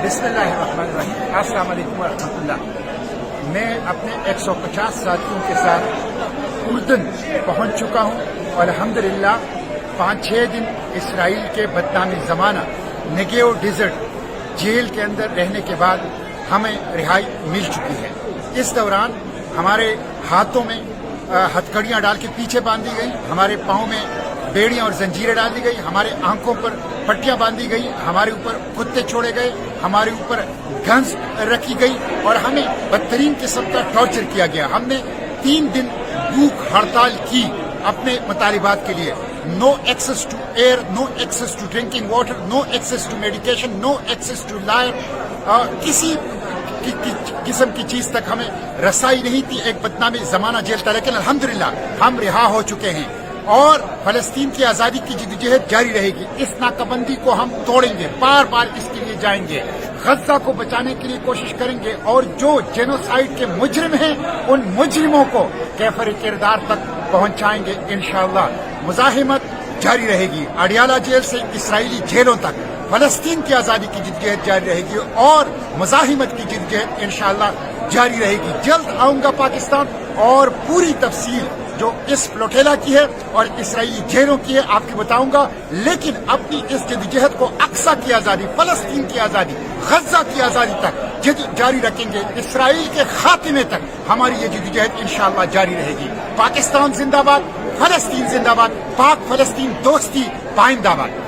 बिस्मिल्लाहिर्रहमानिर्रहीम। अस्सलाम वालेकुम वरहमतुल्लाह। मैं अपने 150 साथियों के साथ उर्दन पहुंच चुका हूं और अल्हम्दुलिल्लाह 5-6 दिन इसराइल के बदनामी ज़माना नेगेव डिजर्ट जेल के अंदर रहने के बाद हमें रिहाई मिल चुकी है। इस दौरान हमारे हाथों में हथकड़ियाँ डाल के पीछे बांधी गई, हमारे पाँव में बेड़ियाँ और जंजीरें डाल दी गई, हमारे आंखों पर पट्टियाँ बांधी गई, हमारे ऊपर कुत्ते छोड़े गए, हमारे ऊपर गन्स रखी गई और हमें बदतरीन किस्म का टॉर्चर किया गया। हमने 3 दिन भूख हड़ताल की अपने मुतालिबात के लिए। No access to air, no access to drinking water, no access to medication, no access to lawyer, किसी किस्म की चीज तक हमें रसाई नहीं थी। एक बदनामी जमाना जेल था, लेकिन अल्हम्दुलिल्लाह हम रिहा हो चुके हैं और फलस्तीन की आजादी की जिद्दोजहद जारी रहेगी। इस नाकाबंदी को हम तोड़ेंगे, बार बार इसके लिए जाएंगे, गज्जा को बचाने के लिए कोशिश करेंगे और जो जेनोसाइड के मुजरिम हैं उन मुजरिमों को कैफर किरदार तक पहुंचाएंगे इंशाअल्लाह। मुजाहिमत जारी रहेगी, अडियाला जेल से इसराइली जेलों तक फलस्तीन की आजादी की जिद्दोजहद जारी रहेगी और मुजाहिमत की जिद्दोजहद इंशाअल्लाह जारी रहेगी। जल्द आऊंगा पाकिस्तान और पूरी तफसील जो इस फ्लोटेला की है और इसराइली जेलों की है आपको बताऊंगा। लेकिन अपनी इस जद्दोजहद को अक्सा की आजादी, फलस्तीन की आजादी, गज्जा की आजादी तक जारी रखेंगे। इसराइल के खात्मे तक हमारी ये जद्दोजहद इंशाअल्लाह जारी रहेगी। पाकिस्तान जिंदाबाद, फलस्तीन जिंदाबाद, पाक फलस्तीन दोस्ती पाइंदाबाद।